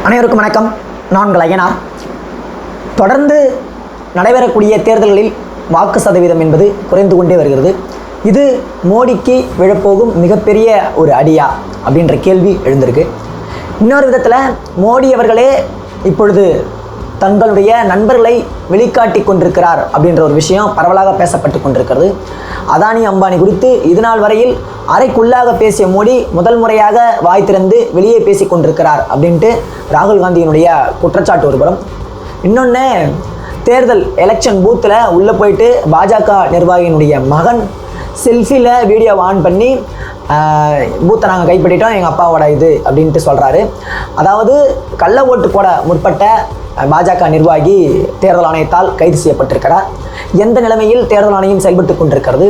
அனைவருக்கும் வணக்கம். நான் உங்கள் ஐயனார். தொடர்ந்து நடைபெறக்கூடிய தேர்தல்களில் வாக்கு சதவீதம் என்பது குறைந்து கொண்டே வருகிறது. இது மோடிக்கு விழப்போகும் மிகப்பெரிய ஒரு அடியா அப்படின்ற கேள்வி எழுந்திருக்கு. இன்னொரு விதத்தில் மோடி அவர்களே இப்பொழுது தங்களுடைய நண்பர்களை வெளிக்காட்டி கொண்டிருக்கிறார் அப்படின்ற ஒரு விஷயம் பரவலாக பேசப்பட்டு கொண்டிருக்கிறது. அதானி அம்பானி குறித்து இதுநாள் வரையில் அறைக்குள்ளாக பேசிய மோடி முதல் முறையாக வாய் திறந்து வெளியே பேசி கொண்டிருக்கிறார் அப்படின்ட்டு ராகுல் காந்தியினுடைய குற்றச்சாட்டு ஒருபுறம். இன்னொன்று, தேர்தல் எலெக்ஷன் பூத்தில் உள்ளே போயிட்டு பாஜக நிர்வாகியினுடைய மகன் செல்ஃபியில் வீடியோ ஆன் பண்ணி பூத்தை நாங்கள் கைப்பற்றிட்டோம், எங்கள் அப்பாவோட இது அப்படின்ட்டு சொல்கிறாரு. அதாவது கள்ள ஓட்டு போட முற்பட்ட பாஜக நிர்வாகி தேர்தல் ஆணையத்தால் கைது செய்யப்பட்டிருக்கிறார். எந்த நிலைமையில் தேர்தல் ஆணையம் செயல்பட்டு கொண்டிருக்கிறது,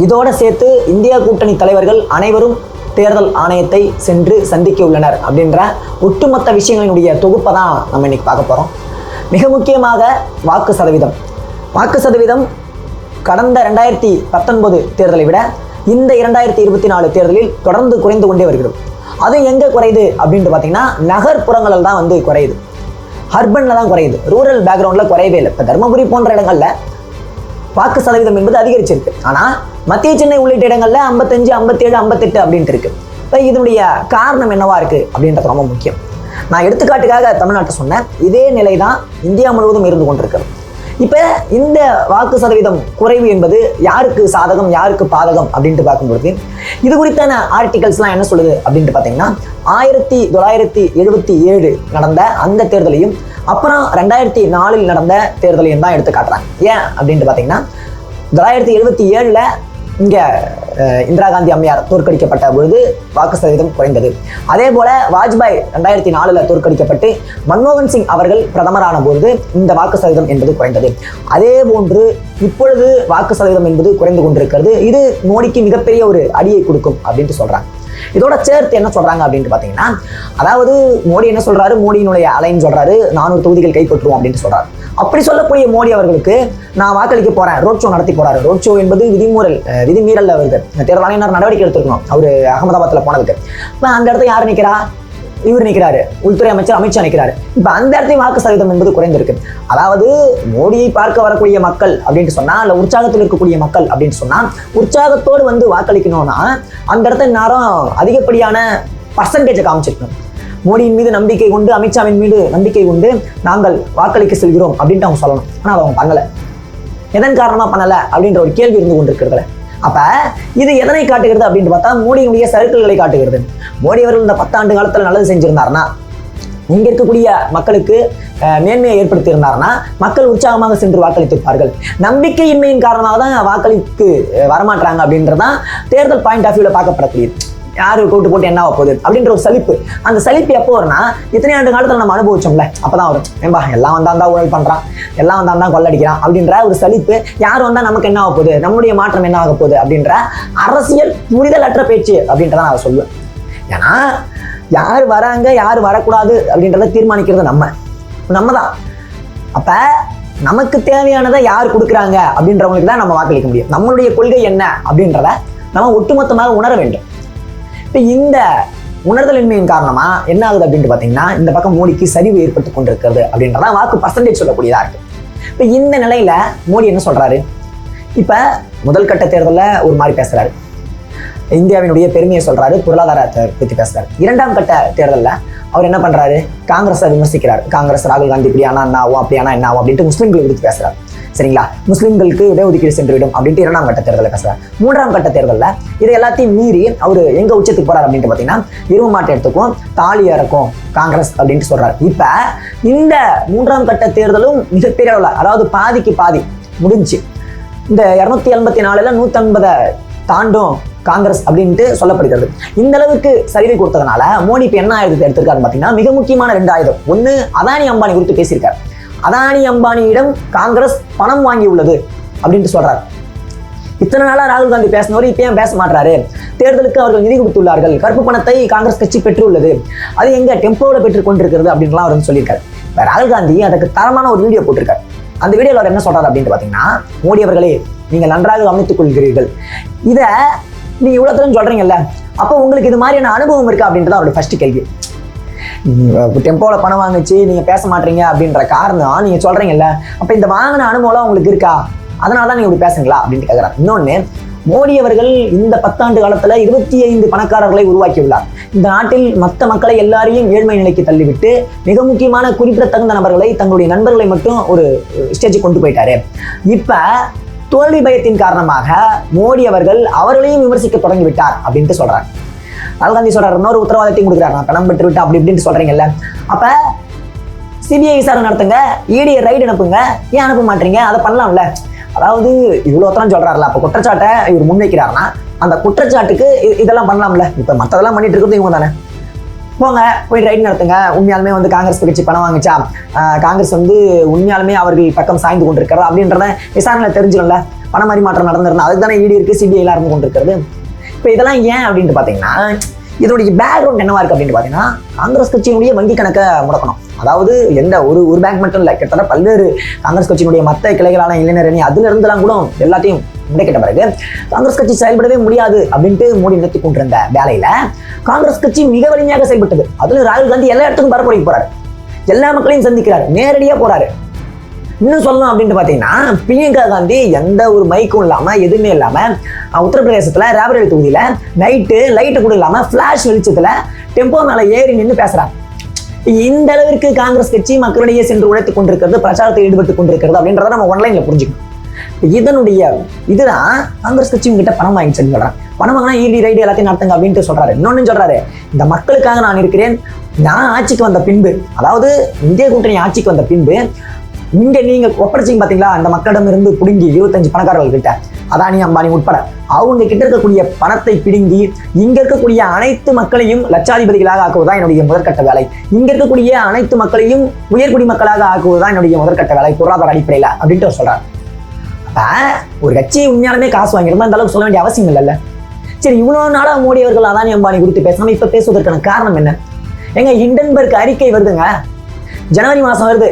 இதோடு சேர்த்து இந்தியா கூட்டணி தலைவர்கள் அனைவரும் தேர்தல் ஆணையத்தை சென்று சந்திக்க உள்ளனர் அப்படின்ற ஒட்டுமொத்த விஷயங்களினுடைய தொகுப்பை தான் நம்ம இன்னைக்கு பார்க்க போகிறோம். மிக முக்கியமாக வாக்கு சதவீதம் கடந்த 2019 தேர்தலை விட இந்த 2024 தேர்தலில் தொடர்ந்து குறைந்து கொண்டே வருகிறது. அது எங்கே குறையுது அப்படின்ட்டு பார்த்தீங்கன்னா நகர்ப்புறங்களில் தான் குறையுது, அர்பனில் தான் குறையுது, ரூரல் பேக்ரவுண்டில் குறையவே இல்லை. இப்போ தருமபுரி போன்ற இடங்களில் வாக்கு சதவீதம் என்பது அதிகரிச்சிருக்கு. ஆனால் மத்திய சென்னை உள்ளிட்ட இடங்களில் 55, 57, 58 அப்படின்ட்டு இருக்கு. இப்போ இதனுடைய காரணம் என்னவா இருக்குது அப்படின்றது ரொம்ப முக்கியம். நான் எடுத்துக்காட்டுக்காக தமிழ்நாட்டை சொன்னேன். இதே நிலை தான் இந்தியா முழுவதும் இருந்து கொண்டிருக்கிறது. இப்போ இந்த வாக்கு சதவீதம் குறைவு என்பது யாருக்கு சாதகம் யாருக்கு பாதகம் அப்படின்ட்டு பார்க்கும்பொழுது இது குறித்தான ஆர்டிகல்ஸ்லாம் என்ன சொல்லுது அப்படின்ட்டு பார்த்தீங்கன்னா 1977 நடந்த அந்த தேர்தலையும் அப்புறம் 2004 நடந்த தேர்தலையும் தான் எடுத்து காட்டுறாங்க. ஏன் அப்படின்ட்டு பார்த்தீங்கன்னா 1977 இங்கே இந்திரா காந்தி அம்மையார் தோற்கடிக்கப்பட்ட பொழுது வாக்கு சதவீதம் குறைந்தது. அதே போல வாஜ்பாய் 2004 தோற்கடிக்கப்பட்டு மன்மோகன் சிங் அவர்கள் பிரதமரான பொழுது இந்த வாக்கு சதவீதம் என்பது குறைந்தது. அதே போன்று இப்பொழுது வாக்கு சதவீதம் என்பது குறைந்து கொண்டிருக்கிறது. இது மோடிக்கு மிகப்பெரிய ஒரு அடியை கொடுக்கும் அப்படின்ட்டு சொல்றாங்க. இதோட சேர்த்து என்ன சொல்றாங்க அப்படின்ட்டு பார்த்தீங்கன்னா, அதாவது மோடி என்ன சொல்றாரு, மோடியினுடைய அலைன்னு சொல்றாரு, 400 தொகுதிகள் கைப்பற்றுவோம் அப்படின்ட்டு சொல்றாரு. அப்படி சொல்லக்கூடிய மோடி அவர்களுக்கு நான் வாக்களிக்க போறேன், ரோட் ஷோ நடத்தி போறாரு. ரோட் ஷோ என்பது விதிமீறல் வருது. தேர்தல் ஆணையர் நடவடிக்கை எடுத்துக்கணும். அவர் அகமதாபாத்தில் போனதுக்கு இப்போ அந்த இடத்துல யார் நிற்கிறா, இவர் நிற்கிறாரு, உள்துறை அமைச்சர் அமித்ஷா நிற்கிறாரு. இப்போ அந்த இடத்தையும் வாக்கு சதவீதம் என்பது குறைந்திருக்கு. அதாவது மோடியை பார்க்க வரக்கூடிய மக்கள் அப்படின்ட்டு சொன்னா, இல்லை உற்சாகத்தில் இருக்கக்கூடிய மக்கள் அப்படின்னு சொன்னா, உற்சாகத்தோடு வாக்களிக்கணும்னா அந்த இடத்துல நேரம் அதிகப்படியான பர்சன்டேஜை காமிச்சிருக்கணும். மோடியின் மீது நம்பிக்கை கொண்டு, அமித்ஷாவின் மீது நம்பிக்கை கொண்டு நாங்கள் வாக்களிக்க செல்கிறோம் அப்படின்ட்டு அவங்க சொல்லணும். ஆனால் அதை அவங்க பண்ணலை. எதன் காரணமாக பண்ணலை அப்படின்ற ஒரு கேள்வி இருந்து கொண்டிருக்கிறதுல. அப்போ இது எதனை காட்டுகிறது அப்படின்னு பார்த்தா மோடியினுடைய சர்க்கிள்களை காட்டுகிறது. மோடி அவர்கள் இந்த 10 ஆண்டு காலத்தில் நல்லது செஞ்சிருந்தாருன்னா, இங்கே இருக்கக்கூடிய மக்களுக்கு மேன்மையை ஏற்படுத்தியிருந்தாருன்னா மக்கள் உற்சாகமாக சென்று வாக்களித்திருப்பார்கள். நம்பிக்கையின்மையின் காரணமாக தான் வாக்களிக்கு வரமாட்டாங்க அப்படின்றதான் தேர்தல் பாயிண்ட் ஆஃப் வியூவில் பார்க்கப்படக்கூடியது. யாரு கூட்டு போட்டு என்ன போகுது அப்படின்ற ஒரு சலிப்பு. அந்த சலிப்பு எப்போ வரும்னா, இத்தனை ஆண்டு காலத்தில் நம்ம அனுபவிச்சோம்ல, அப்பதான் வரும். ஏன்பா எல்லாம் வந்தா ஊழல் பண்றான், எல்லாம் வந்தா கொள்ளடிக்கிறான் அப்படின்ற ஒரு சலிப்பு. யார் வந்தா நமக்கு என்ன ஆக போகுது, நம்முடைய மாற்றம் என்ன ஆக போகுது அப்படின்ற அரசியல் புரிதல் அற்ற பேச்சு அப்படின்றத நான் சொல்லுவேன். ஏன்னா யார் வராங்க யார் வரக்கூடாது அப்படின்றத தீர்மானிக்கிறது நம்ம தான். அப்ப நமக்கு தேவையானதை யார் கொடுக்குறாங்க அப்படின்றவங்களுக்கு தான் நம்ம வாக்களிக்க முடியும். நம்மளுடைய கொள்கை என்ன அப்படின்றத நம்ம ஒட்டுமொத்தமாக உணர வேண்டும். இப்போ இந்த உணர்தலின்மையின் காரணமா என்ன ஆகுது அப்படின்ட்டு பார்த்தீங்கன்னா, இந்த பக்கம் மோடிக்கு சரிவு ஏற்பட்டு கொண்டிருக்கிறது அப்படின்றதான் வாக்கு பர்சன்டேஜ் சொல்லக்கூடியதா இருக்கு. இப்போ இந்த நிலையில மோடி என்ன சொல்றாரு, இப்போ முதல் கட்ட தேர்தலில் ஒரு மாதிரி பேசுறாரு, இந்தியாவினுடைய பெருமையை சொல்றாரு, பொருளாதாரத்தை பற்றி பேசுறாரு. 2ஆம் கட்ட தேர்தலில் அவர் என்ன பண்றாரு, காங்கிரஸை விமர்சிக்கிறார். காங்கிரஸ் ராகுல் காந்தி இப்படி ஆனா என்ன ஆகும், அப்படி ஆனா என்ன ஆகும் அப்படின்ட்டு முஸ்லீம்களை குறித்து பேசுறாரு. சரிங்களா, முஸ்லீம்களுக்கு இடஒதுக்கீடு சென்றுவிடும் அப்படின்ட்டு 2ஆம் கட்ட தேர்தலில் பேசுறாரு. 3ஆம் கட்ட தேர்தலில் இதை எல்லாத்தையும் மீறி அவர் எங்க உச்சத்துக்கு போறாரு அப்படின்ட்டு பார்த்தீங்கன்னா, இரும்பு மாட்டை எடுத்துக்கும் தாலி இறக்கும் காங்கிரஸ் அப்படின்ட்டு சொல்றாரு. இப்ப இந்த 3ஆம் கட்ட தேர்தலும் மிகப்பெரிய அளவில், அதாவது பாதிக்கு பாதி முடிஞ்சு, இந்த 284ல் 150 தாண்டும் காங்கிரஸ் அப்படின்ட்டு சொல்லப்படுகிறது. இந்த அளவுக்கு சரிவை கொடுத்ததுனால மோடி இப்போ என்ன ஆயுதத்தை எடுத்திருக்காருன்னு பார்த்தீங்கன்னா, மிக முக்கியமான 2 ஆயுதம். ஒன்று, அதானி அம்பானி குறித்து பேசியிருக்காரு. அதானி அம்பானியிடம் காங்கிரஸ் பணம் வாங்கி உள்ளது அப்படின்ட்டு சொல்றாரு. இத்தனை நாளா ராகுல் காந்தி பேசினவர் இப்ப ஏன் பேச மாட்டாரு, தேர்தலுக்கு அவர்கள் நிதி கொடுத்துள்ளார்கள், கருப்பு பணத்தை காங்கிரஸ் கட்சி பெற்றுள்ளது, அது எங்க டெம்போவில் பெற்றுக் கொண்டிருக்கிறது அப்படின்லாம் அவர் சொல்லியிருக்காரு. இப்போ ராகுல் காந்தி அதுக்கு தரமான ஒரு வீடியோ போட்டிருக்காரு. அந்த வீடியோவில் அவர் என்ன சொல்றாரு அப்படின்னு பார்த்தீங்கன்னா, மோடி அவர்களே நீங்கள் நன்றாக கவனித்துக் கொள்கிறீர்கள், இதை நீங்க இவ்வளவு தூரம் சொல்றீங்கல்ல, அப்போ உங்களுக்கு இது மாதிரியான அனுபவம் இருக்கா அப்படின்றது அவரோட ஃபர்ஸ்ட் கேள்வி. டெம்போவில் பணம் வாங்கிச்சு நீங்கள் பேச மாட்டீங்க அப்படின்ற காரணம் நீங்கள் சொல்கிறீங்கல்ல, அப்போ இந்த வாங்கின அனுபவம் உங்களுக்கு இருக்கா, அதனால தான் நீங்கள் இப்படி பேசுங்களா அப்படின்ட்டு கேட்குறாங்க. இன்னொன்று, மோடி அவர்கள் இந்த 10 ஆண்டு காலத்தில் 25 பணக்காரர்களை உருவாக்கியுள்ளார். இந்த நாட்டில் மற்ற மக்களை எல்லாரையும் ஏழ்மை நிலைக்கு தள்ளிவிட்டு மிக முக்கியமான குறிப்பிடத்தகுந்த நபர்களை, தங்களுடைய நண்பர்களை மட்டும் ஒரு ஸ்டேஜுக்கு கொண்டு போயிட்டாரு. இப்போ தோல்வி பயத்தின் காரணமாக மோடி அவர்கள் அவர்களையும் விமர்சிக்க தொடங்கிவிட்டார் அப்படின்ட்டு சொல்றாங்க. ராகுல் காந்தி சொல்றாரு, இன்னொரு உத்தரவாதத்தையும் கொடுக்குறாரு, நான் பணம் பெற்று விட்டு அப்படி இப்படின்னு சொல்றீங்கல்ல, அப்ப சிபிஐ விசாரணை நடத்துங்க, இடி ரைடு அனுப்புங்க, ஏன் அனுப்ப மாட்டீங்க, அதை பண்ணலாம்ல. அதாவது இவ்வளோ தரம் சொல்றாருல, அப்போ குற்றச்சாட்டை இவர் முன்வைக்கிறாருன்னா அந்த குற்றச்சாட்டுக்கு இதெல்லாம் பண்ணலாம்ல. இப்போ மற்றதெல்லாம் பண்ணிட்டு இருக்கிறது இவங்க தானே. போங்க, போய் ரைடு நடத்துங்க. உண்மையாலுமே வந்து காங்கிரஸ் கட்சி பணம் வாங்கிச்சா, காங்கிரஸ் வந்து உண்மையாலுமே அவர்கள் பக்கம் சாய்ந்து கொண்டிருக்கிறது அப்படின்றத விசாரணையில் தெரிஞ்சிடும்ல. பண பரிமாற்றம் நடந்திருந்தா அதுக்கு தானே இடி இருக்கு, சிபிஐலாம் இருந்து கொண்டிருக்கிறது. இப்போ இதெல்லாம் ஏன் அப்படின்ட்டு பார்த்தீங்கன்னா, இதனுடைய பேக்ரவுண்ட் என்னவா இருக்கு அப்படின்னு பார்த்தீங்கன்னா, காங்கிரஸ் கட்சியினுடைய வங்கி கணக்கை முடக்கணும். அதாவது எந்த ஒரு பேங்க் மட்டும் இல்லை, கிட்டத்தட்ட பல்வேறு காங்கிரஸ் கட்சியினுடைய மற்ற கிளைகளான இளைஞர் அணி அதுல இருந்தெல்லாம் கூட எல்லாத்தையும் முடக்கிட்ட பிறகு காங்கிரஸ் கட்சி செயல்படவே முடியாது அப்படின்ட்டு மோடி நிறுத்தி கொண்டிருந்த வேலையில காங்கிரஸ் கட்சி மிக வலிமையாக செயல்பட்டது. அதுல ராகுல் காந்தி எல்லா இடத்துக்கும் பரப்புரைக்கு போறாரு, எல்லா மக்களையும் சந்திக்கிறாரு, நேரடியாக போறாரு. இன்னும் சொல்லணும் அப்படின்ட்டு பார்த்தீங்கன்னா, பிரியங்கா காந்தி எந்த ஒரு மைக்கும் இல்லாமல் எதுவுமே இல்லாமல் உத்தரப்பிரதேசத்தில் ரேபரேலி தொகுதியில் லைட்டு கூட இல்லாமல் ஃப்ளாஷ் வெளிச்சத்தில் டெம்போ மேலே ஏறி நின்று பேசுகிறாங்க. இந்த அளவிற்கு காங்கிரஸ் கட்சி மக்களிடையே சென்று உழைத்துக் கொண்டிருக்கிறது, பிரச்சாரத்தில் ஈடுபட்டு கொண்டிருக்கிறது அப்படின்றத நம்ம ஒன்லைனில் புரிஞ்சுக்கணும். இதுதான் காங்கிரஸ் கட்சி உங்ககிட்ட பணம் வாங்கி சொல்றாங்க. பணம் வாங்கினா இடி ரைடு எல்லாத்தையும் நடத்துங்க அப்படின்ட்டு சொல்றாரு. இன்னொன்னு சொல்றாரு, இந்த மக்களுக்காக நான் இருக்கிறேன். நான் ஆட்சிக்கு வந்த பின்பு, அதாவது இந்திய கூட்டணி ஆட்சிக்கு வந்த பின்பு இங்க நீங்க ஒப்படைச்சிங்க பாத்தீங்களா, அந்த மக்களிடம் இருந்து பிடுங்கி 25 பணக்காரர்கள் கிட்ட, அதானி அம்பானி உட்பட அவங்க கிட்ட இருக்கக்கூடிய பணத்தை பிடுங்கி இங்க இருக்கக்கூடிய அனைத்து மக்களையும் லட்சாதிபதிகளாக ஆக்குவதுதான் என்னுடைய முதற்கட்ட வேலை. இங்க இருக்கக்கூடிய அனைத்து மக்களையும் உயர்குடி மக்களாக ஆக்குவதுதான் என்னுடைய முதற்கட்ட வேலை பொருளாதார அடிப்படையில அப்படின்ட்டு சொல்றாரு. அப்ப ஒரு கட்சி உண்மையாலுமே காசு வாங்கிருந்தா இந்த அளவுக்கு சொல்ல வேண்டிய அவசியம் இல்லைல்ல. சரி, இவ்வளவு நாளா மோடி அவர்கள் அதானி அம்பானி குறித்து பேசாம இப்ப பேசுவதற்கான காரணம் என்ன? எங்க ஹிண்டன்பர்க் அறிக்கை வருதுங்க, ஜனவரி மாசம் வருது.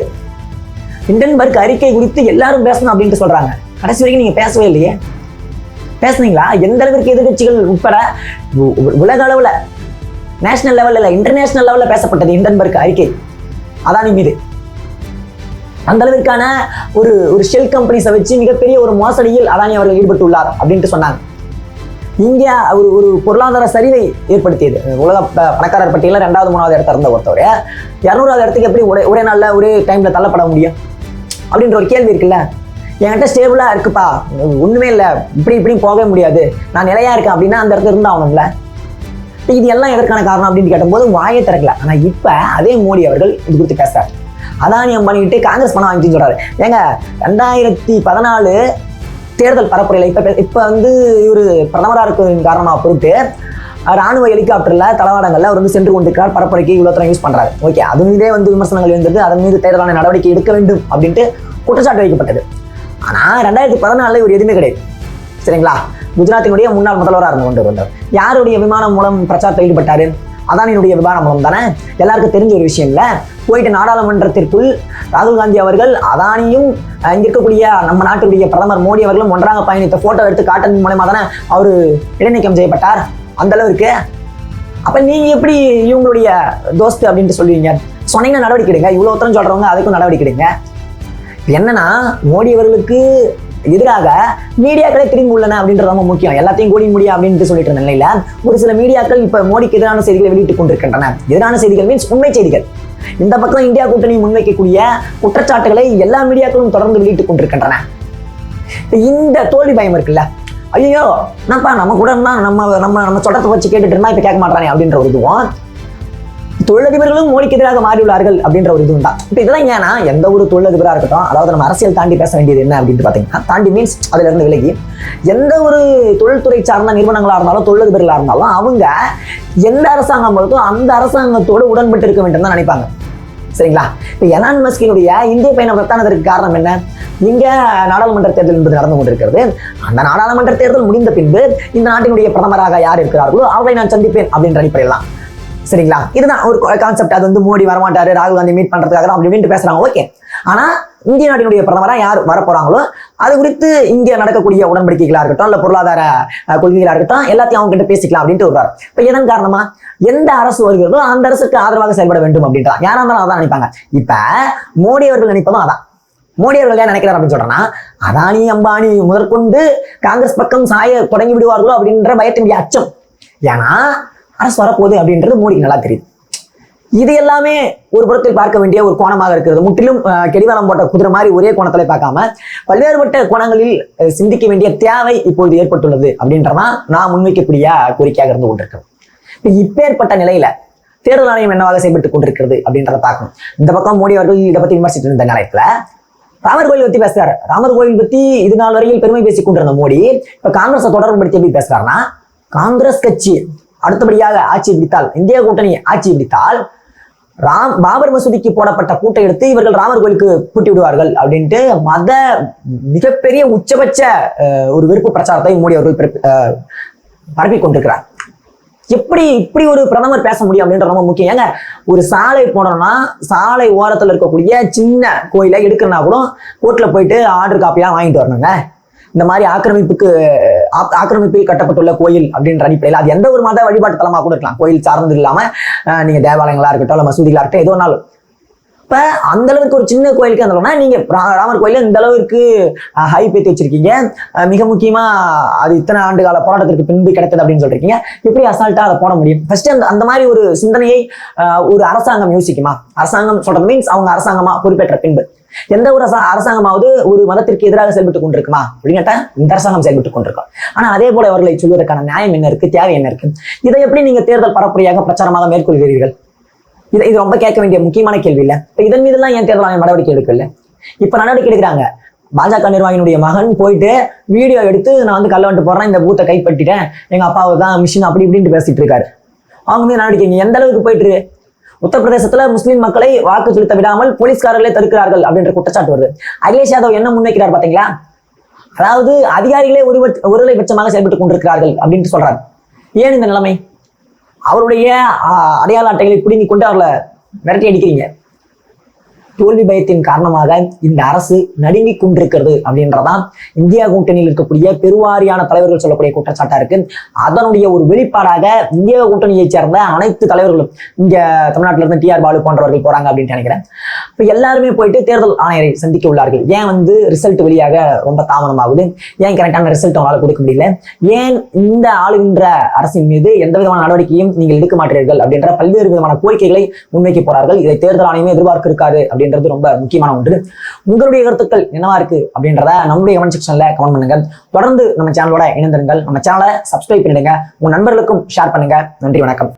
ஹிண்டன்பர்க் அறிக்கை குறித்து எல்லாரும் பேசணும் அப்படின்ட்டு சொல்றாங்க. கடைசி வரைக்கும் நீங்க பேசவே இல்லையே. பேசுனீங்களா? எந்த அளவிற்கு எதிர்கட்சிகள் உட்பட உலக அளவுல, நேஷனல் லெவல்ல இல்ல இன்டர்நேஷனல் லெவல்ல பேசப்பட்டது ஹிண்டன்பர்க் அறிக்கை அதானி மீது. அந்த அளவிற்கான ஒரு ஷெல் கம்பெனிஸை வச்சு மிகப்பெரிய ஒரு மோசடியில் அதானி அவர்கள் ஈடுபட்டுள்ளார் அப்படின்ட்டு சொன்னாங்க. இந்தியா ஒரு பொருளாதார சரிவை ஏற்படுத்தியது. உலக பணக்காரர் பட்டியலில் 2வது 3வது இடத்துல இருந்த ஒருத்தவர் 200வது இடத்துக்கு எப்படி ஒரே நாளில் ஒரே டைம்ல தள்ளப்பட முடியும் அப்படின்ற ஒரு கேள்வி இருக்குல்ல. என்கிட்ட ஸ்டேபிளா இருக்குப்பா, ஒண்ணுமே இல்லை, இப்படி போகவே முடியாது, நான் நிலையா இருக்கேன் அப்படின்னா அந்த இடத்துல இருந்தாகணும்ல. இது எல்லாம் எதற்கான காரணம் அப்படின்னு கேட்டபோது வாயை திறக்கல. ஆனா இப்ப அதே மோடி அவர்கள் இது குறித்து பேசுறாரு. அதானி அம்பானிட்டு காங்கிரஸ் பணம் வாங்கிட்டு சொல்றாரு. ஏங்க 2014 தேர்தல் பரப்புரையில இப்ப வந்து இவர் பிரதமராக இருக்கிற காரணமாக பொறுத்து ராணுவ ஹெலிகாப்டர்ல தளவாடங்கள்ல அவர் வந்து சென்று கொண்டிருக்கிறார், பரப்புரைக்கு இவ்வளவு தூரம் யூஸ் பண்றாரு. ஓகே, அது மீதே வந்து விமர்சனங்கள் இருந்தது, அதன் மீது தேர்தலான நடவடிக்கை எடுக்க வேண்டும் அப்படின்ட்டு குற்றச்சாட்டு வைக்கப்பட்டது. ஆனா 2014 இவர் எதுவுமே கிடையாது. சரிங்களா? குஜராத்தினுடைய முன்னாள் முதல்வராக இருந்து கொண்டு வந்தார். யாருடைய விமானம் மூலம் பிரச்சாரத்தில் ஈடுபட்டாரு? அதானியினுடைய விமானம் மூலம் தானே. எல்லாருக்கும் தெரிஞ்ச ஒரு விஷயம் இல்லை. போயிட்டு நாடாளுமன்றத்திற்குள் ராகுல் காந்தி அவர்கள் அதானியும் இங்க இருக்கக்கூடிய நம்ம நாட்டுடைய பிரதமர் மோடி அவர்களும் ஒன்றாக பயணித்த போட்டோ எடுத்து காட்டன் மூலமா தானே அவரு இடைநீக்கம் செய்யப்பட்டார். அந்த அளவுக்கு அப்ப நீங்க எப்படி இவங்களுடைய தோஸ்து அப்படின்ட்டு சொல்லுவீங்க? சொன்னீங்கன்னா நடவடிக்கை எடுங்க. இவ்வளவு உத்தரம் சொல்றவங்க அதுக்கும் நடவடிக்கை எடுங்க. என்னன்னா, மோடி அவர்களுக்கு எதிராக மீடியாக்களே திரும்பி உள்ளன அப்படின்றது ரொம்ப முக்கியம். எல்லாத்தையும் கூடி முடியும் அப்படின்னு சொல்லிட்டு இருந்த நிலையில ஒரு சில மீடியாக்கள் இப்ப மோடிக்கு எதிரான செய்திகளை வெளியிட்டுக் கொண்டிருக்கின்றன. எதிரான செய்திகள் மீன்ஸ் உண்மை செய்திகள். இந்த பக்கம் இந்தியா கூட்டணி முன்வைக்கக்கூடிய குற்றச்சாட்டுகளை எல்லா மீடியாக்களும் தொடர்ந்து வெளியிட்டுக் கொண்டிருக்கின்றன. இந்த தோல்வி பயம் இருக்குல்ல, ஐயோ என்னப்பா நம்ம கூட இருந்தா நம்ம சொல்றதை வச்சு கேட்டுட்டு இருந்தா இப்ப கேட்க மாட்டானே அப்படின்ற ஒரு இதுவும், தொழிலதிபர்களும் மோடிக்கு எதிராக மாறியுள்ளார்கள் அப்படின்ற ஒரு இதுவும் தான். இப்போ இதெல்லாம் ஏன்னா, எந்த ஒரு தொழிலதிபராக இருக்கட்டும், அதாவது நம்ம அரசியல் தாண்டி பேச வேண்டியது என்ன அப்படின்னு பார்த்தீங்கன்னா, தாண்டி மீன்ஸ் அதுல இருந்து விலகி எந்த ஒரு தொழில்துறை சார்ந்த நிறுவனங்களா இருந்தாலும் தொழிலதிபர்களா இருந்தாலும் அவங்க எந்த அரசாங்கம் வருதோ அந்த அரசாங்கத்தோடு உடன்பட்டு இருக்க வேண்டும் தான் நினைப்பாங்க. சரிங்களா? இப்போ எலான் மஸ்கினுடைய இந்திய பயணம் ரத்தானதற்கு காரணம் என்ன? இங்க நாடாளுமன்ற தேர்தல் என்பது நடந்து கொண்டிருக்கிறது. அந்த நாடாளுமன்ற தேர்தல் முடிந்த பின்பு இந்த நாட்டினுடைய பிரதமராக யார் இருக்கிறார்களோ அவரை நான் சந்திப்பேன் அப்படின்ற அடிப்படையில் தான். சரிங்களா? இதுதான் ஒரு கான்செப்ட். அது வந்து மோடி வரமாட்டாரு, ராகுல் காந்தி மீட் பண்றதுக்காக தான் அப்படி பேசுறாங்க. ஓகே, ஆனா இந்திய நாட்டினுடைய பிரதமரா யார் வரப்போறாங்களோ அது குறித்து இங்க நடக்கக்கூடிய உடன்படிக்கைகளா இருக்கட்டும் இல்ல பொருளாதார கொள்கைகளா இருக்கட்டும் எல்லாத்தையும் அவங்க கிட்ட பேசிக்கலாம் அப்படின்ட்டு வருவார். இப்ப இதன் காரணமா எந்த அரசு வருகிறதோ அந்த அரசுக்கு ஆதரவாக செயல்பட வேண்டும் அப்படின்றா யாரா இருந்தாலும் அதான் நினைப்பாங்க. இப்ப மோடி அவர்கள் நினைப்பதும் அதான். மோடி அவர்கள் ஏன் நினைக்கிறார் அப்படின்னு சொல்றேன்னா, அதானி அம்பானி முதற்கொண்டு காங்கிரஸ் பக்கம் சாய தொடங்கி விடுவார்களோ அப்படின்ற பயத்தினுடைய அச்சம். ஏன்னா அரசு வரப்போகுது அப்படின்றது மோடிக்கு நல்லா தெரியுது. இது எல்லாமே ஒரு புறத்தில் பார்க்க வேண்டிய ஒரு கோணமாக இருக்கிறது. முற்றிலும் கெடிவாளம் போட்ட குதிரை மாதிரி ஒரே கோணத்துல பார்க்காம பல்வேறுபட்ட கோணங்களில் சிந்திக்க வேண்டிய தேவை இப்பொழுது ஏற்பட்டுள்ளது அப்படின்றதான் நான் முன்வைக்கக்கூடிய கோரிக்கையாக இருந்து கொண்டிருக்கிறேன். இப்பேற்பட்ட நிலையில தேர்தல் ஆணையம் என்னவாக செயல்பட்டுக் கொண்டிருக்கிறது அப்படின்றத பார்க்கணும். இந்த பக்கம் மோடி அவர்கள் இதை பத்தி விமர்சிட்டு இருந்த நேரத்துல ராமர் கோயில் பத்தி பேசுறாரு. ராமர் கோயில் பத்தி இது நாள் வரையில் பெருமை பேசிக் கொண்டிருந்த மோடி இப்ப காங்கிரஸை தொடர்புபடுத்தி எப்படி பேசுறாருன்னா, காங்கிரஸ் கட்சி அடுத்தபடியாக ஆட்சி பிடித்தால், இந்திய கூட்டணி ஆட்சி பிடித்தால் பாபர் மசூதிக்கு போடப்பட்ட கூட்டை எடுத்து இவர்கள் ராமர் கோயிலுக்கு பூட்டி விடுவார்கள் அப்படின்ட்டு மிகப்பெரிய உச்சபட்ச ஒரு வெறுப்பு பிரச்சாரத்தை மோடி அவர்கள் பரப்பிக் கொண்டிருக்கிறார். எப்படி இப்படி ஒரு பிரதமர் பேச முடியும் அப்படின்ற ரொம்ப முக்கியம். ஏங்க ஒரு சாலை போனோம்னா சாலை ஓரத்துல இருக்கக்கூடிய சின்ன கோயிலை எடுக்கிறனா கூட கோர்ட்ல போயிட்டு ஆர்டர் காப்பியா வாங்கிட்டு வரணுங்க. இந்த மாதிரி ஆக்கிரமிப்பில் கட்டப்பட்டுள்ள கோயில் அப்படின்ற அடிப்படையில் அது எந்த ஒரு மத வழிபாட்டு தலமா கூட இருக்கலாம். கோயில் சார்ந்து இல்லாம நீங்க தேவாலயங்களா இருக்கட்டும் இல்ல மசூதிகளா இருக்கட்டும் எதோ நாளும். இப்ப அந்த அளவுக்கு ஒரு சின்ன கோயிலுக்கு அந்த நீங்க ராமர் கோயில இந்த அளவுக்கு ஹை பேத்தி வச்சிருக்கீங்க, மிக முக்கியமா அது இத்தனை ஆண்டு கால போராட்டத்திற்கு பின்பு கிடைத்தது அப்படின்னு சொல்றீங்க. எப்படி அசால்ட்டா அதை போட முடியும்? ஃபர்ஸ்ட் அந்த மாதிரி ஒரு சிந்தனையை ஒரு அரசாங்கம் யோசிக்குமா? அரசாங்கம் சொல்றது மீன்ஸ் அவங்க அரசாங்கமா பொறுப்பேற்ற பின்பு எந்த ஒரு அரசாங்கமாவது ஒரு மதத்திற்கு எதிராக செயல்பட்டுக் கொண்டிருக்குமா அப்படின்னு கேட்டா இந்த அரசாங்கம் செயல்பட்டுக் கொண்டிருக்கோம். ஆனா அதே போல அவர்களை சொல்வதற்கான நியாயம் என்ன இருக்கு, தேவை என்ன இருக்கு? இதை எப்படி நீங்க தேர்தல் பரப்புரையாக பிரச்சாரமாக மேற்கொள்கிறீர்கள்? இது ரொம்ப கேட்க வேண்டிய முக்கியமான கேள்வி இல்ல. இப்ப இதன் மீது எல்லாம் ஏன் தேர்தல் ஆணையம் நடவடிக்கை எடுக்கல? இப்ப நடவடிக்கை எடுக்கிறாங்க. பாஜக நிர்வாகியினுடைய மகன் போயிட்டு வீடியோ எடுத்து நான் வந்து கல்ல போறேன், இந்த பூத்தை கைப்பற்றிட்டேன், எங்க அப்பாவை தான் மிஷின் அப்படி இப்படின்ட்டு பேசிட்டு இருக்காரு. அவங்க மீது நடவடிக்கை எந்த அளவுக்கு போயிட்டு உத்தரப்பிரதேசத்துல முஸ்லீம் மக்களை வாக்கு செலுத்த விடாமல் போலீஸ்காரர்களே தடுக்கிறார்கள் அப்படின்ற குற்றச்சாட்டு வருது. அகிலேஷ் யாதவ் என்ன முன்வைக்கிறார் பாத்தீங்களா? அதாவது அதிகாரிகளே ஒருதலை பட்சமாக செயல்பட்டுக் கொண்டிருக்கிறார்கள் அப்படின்ட்டு சொல்றாரு. ஏன் இந்த நிலைமை? அவருடைய அடையாள அட்டைகளை பிடுங்கிக் கொண்டு அவர்களை விரட்டி அடிக்கிறீங்க. தோல்வி பயத்தின் காரணமாக இந்த அரசு நடுங்கிக் கொண்டிருக்கிறது அப்படின்றதான் இந்தியா கூட்டணியில் இருக்கக்கூடிய பெருவாரியான தலைவர்கள் சொல்லக்கூடிய குற்றச்சாட்டா இருக்கு. அதனுடைய ஒரு வெளிப்பாடாக இந்தியா கூட்டணியை சேர்ந்த அனைத்து தலைவர்களும் இங்க தமிழ்நாட்டில இருந்து டிஆர் பாலு போன்றவர்கள் போறாங்க அப்படின்னு நினைக்கிறேன். இப்ப எல்லாருமே போயிட்டு தேர்தல் ஆணையரை சந்திக்க உள்ளார்கள். ஏன் வந்து ரிசல்ட் வெளியாக ரொம்ப தாமதமாகுது? ஏன் கரெக்டான ரிசல்ட் அவங்களால கொடுக்க முடியல? ஏன் இந்த ஆளுகின்ற அரசின் மீது எந்த விதமான நடவடிக்கையும் நீங்கள் எடுக்க மாட்டீர்கள் அப்படின்ற பல்வேறு விதமான கோரிக்கைகளை முன்வைக்க போறார்கள். இதை தேர்தல் ஆணையமே எதிர்பார்க்க இருக்காது அப்படின்றது ரொம்ப முக்கியமான ஒன்று. உங்களுடைய கருத்துக்கள் என்னவா இருக்கு அப்படின்றத நம்முடைய கமெண்ட் செக்ஷன்ல கமெண்ட் பண்ணுங்க. தொடர்ந்து நம்ம சேனலோட இணைந்திருங்கள். நம்ம சேனலை சப்ஸ்கிரைப் பண்ணிடுங்க. உங்க நண்பர்களுக்கும் ஷேர் பண்ணுங்க. நன்றி, வணக்கம்.